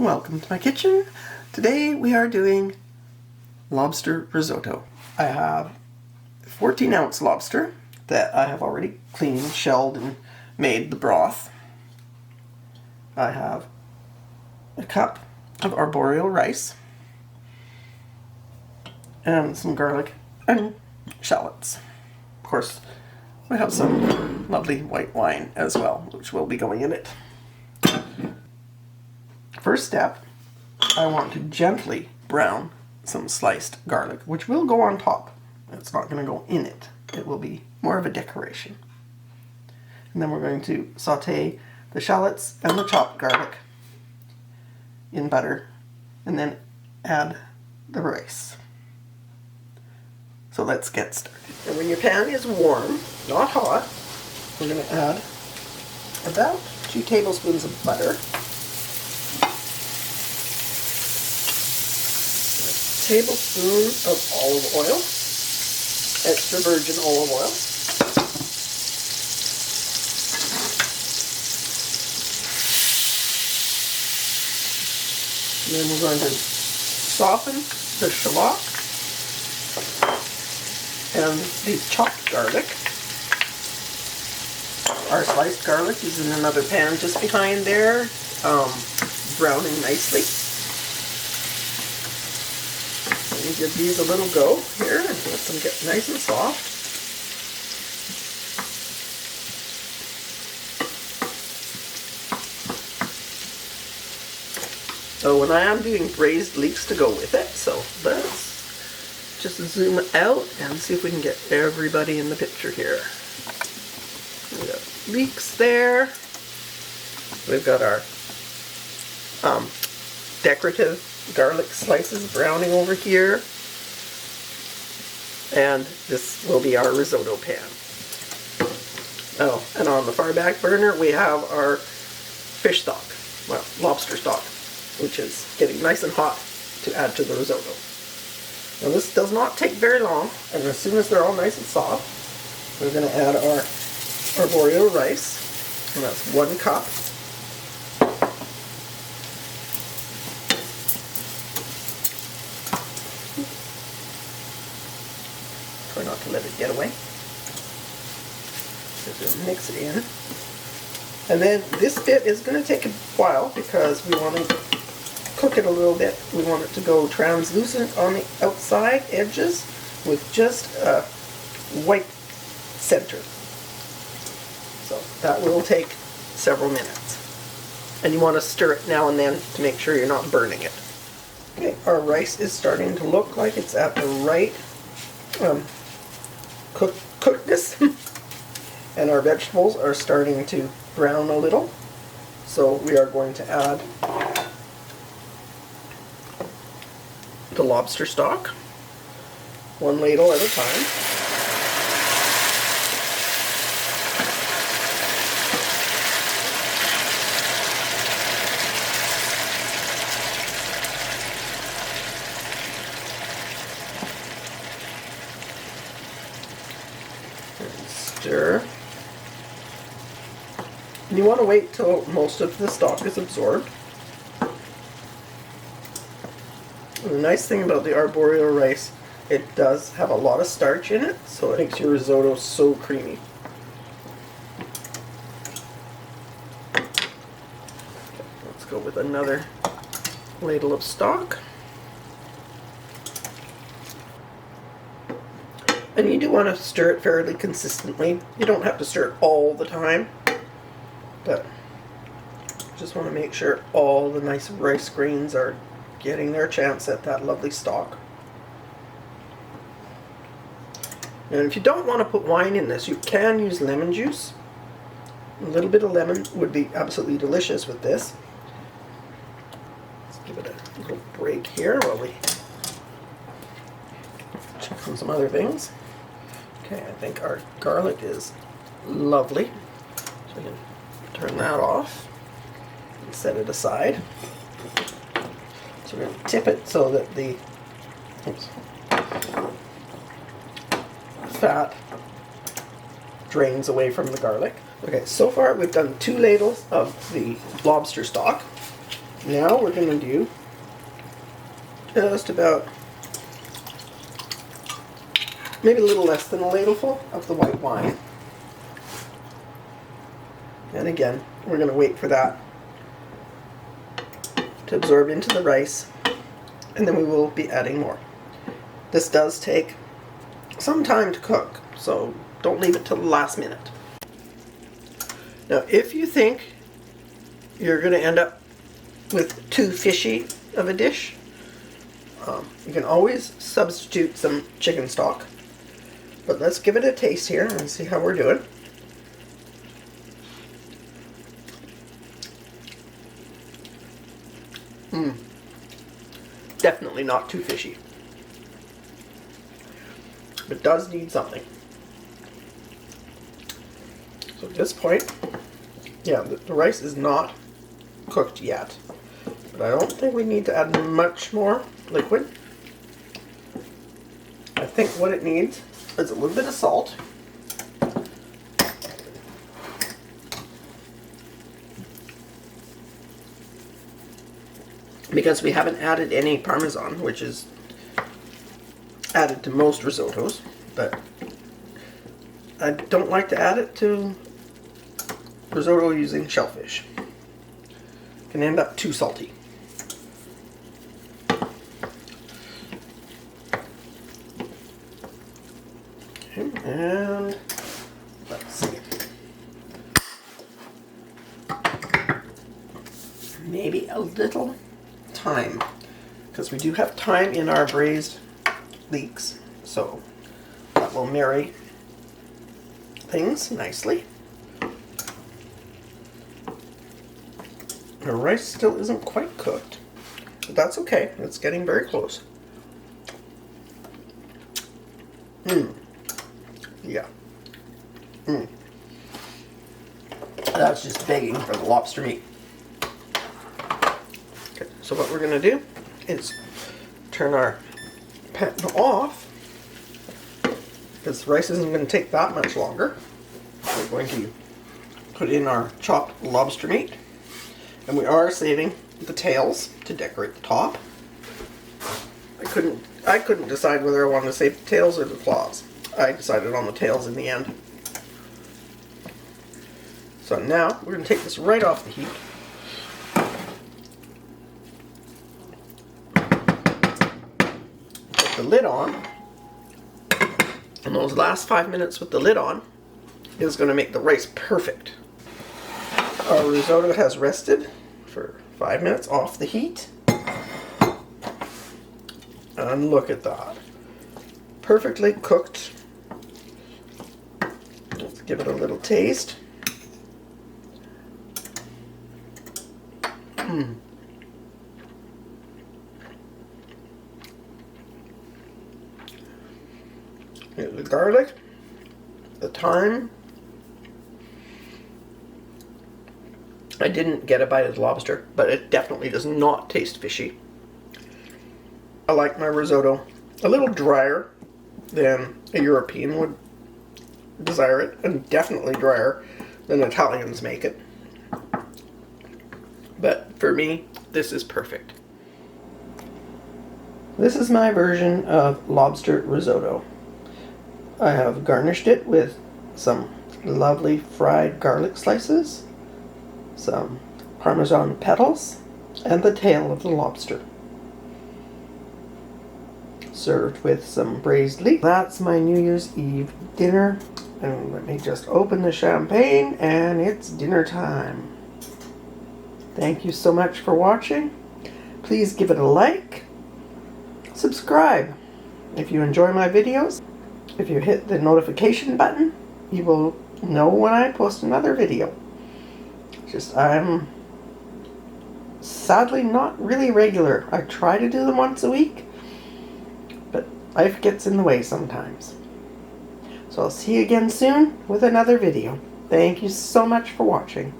Welcome to my kitchen. Today we are doing lobster risotto. I have 14-ounce lobster that I have already cleaned, shelled, and made the broth. I have a cup of arborio rice and some garlic and shallots. Of course, we have some lovely white wine as well, which will be going in it. First step, I want to gently brown some sliced garlic, which will go on top. It's not going to go in it. It will be more of a decoration. And then we're going to saute the shallots and the chopped garlic in butter, and then add the rice. So let's get started. And when your pan is warm, not hot, we're going to add about 2 tablespoons of butter, tablespoon of olive oil, extra virgin olive oil, and then we're going to soften the shallot and the chopped garlic. Our sliced garlic is in another pan just behind there, browning nicely. Give these a little go here and let them get nice and soft. So when I am doing braised leeks to go with it, so let's just zoom out and see if we can get everybody in the picture here. We've got leeks there. We've got our decorative garlic slices browning over here, and this will be our risotto pan. Oh, and on the far back burner we have our fish stock, well, lobster stock, which is getting nice and hot to add to the risotto. Now this does not take very long, and as soon as they're all nice and soft, we're going to add our arborio rice, and that's 1 cup. Try not to let it get away. Just going to mix it in. And then this bit is going to take a while because we want to cook it a little bit. We want it to go translucent on the outside edges with just a white center. So that will take several minutes. And you want to stir it now and then to make sure you're not burning it. Okay, our rice is starting to look like it's at the right cookedness, and our vegetables are starting to brown a little, so we are going to add the lobster stock, 1 ladle at a time. Stir. And you want to wait till most of the stock is absorbed. And the nice thing about the arborio rice, it does have a lot of starch in it, so it makes your risotto so creamy. Let's go with another ladle of stock. And you do want to stir it fairly consistently. You don't have to stir it all the time, but just want to make sure all the nice rice grains are getting their chance at that lovely stock. And if you don't want to put wine in this, you can use lemon juice. A little bit of lemon would be absolutely delicious with this. Let's give it a little break here while we check on some other things. Okay, I think our garlic is lovely. So we can turn that off and set it aside. So we're going to tip it so that the fat drains away from the garlic. Okay, so far we've done 2 ladles of the lobster stock, Now we're going to do just about maybe a little less than a ladleful of the white wine. And again, we're going to wait for that to absorb into the rice, and then we will be adding more. This does take some time to cook, so don't leave it till the last minute. Now, if you think you're going to end up with too fishy of a dish, you can always substitute some chicken stock. But let's give it a taste here and see how we're doing. Definitely not too fishy. It does need something. So at this point, yeah, the rice is not cooked yet. But I don't think we need to add much more liquid. I think what it needs is a little bit of salt. Because we haven't added any Parmesan, which is added to most risottos, but I don't like to add it to risotto using shellfish. It can end up too salty. Okay, and let's see. Maybe a little thyme, because we do have thyme in our braised leeks, so that will marry things nicely. The rice still isn't quite cooked, but that's okay. It's getting very close. Yeah. That's just begging for the lobster meat. Okay, so what we're going to do is turn our pan off, because the rice isn't going to take that much longer. We're going to put in our chopped lobster meat, and we are saving the tails to decorate the top. I couldn't decide whether I wanted to save the tails or the claws. I decided on the tails in the end. So now we're going to take this right off the heat. Put the lid on. And those last 5 minutes with the lid on is going to make the rice perfect. Our risotto has rested for 5 minutes off the heat. And look at that. Perfectly cooked. Let's give it a little taste. The garlic, the thyme. I didn't get a bite of the lobster, but it definitely does not taste fishy. I like my risotto a little drier than a European would desire it, and definitely drier than Italians make it. But for me, this is perfect. This is my version of lobster risotto. I have garnished it with some lovely fried garlic slices, some Parmesan petals, and the tail of the lobster. Served with some braised leeks. That's my New Year's Eve dinner. And let me just open the champagne, and it's dinner time. Thank you so much for watching. Please give it a like. Subscribe if you enjoy my videos. If you hit the notification button, you will know when I post another video. I'm sadly not really regular. I try to do them once a week, but life gets in the way sometimes. So I'll see you again soon with another video. Thank you so much for watching.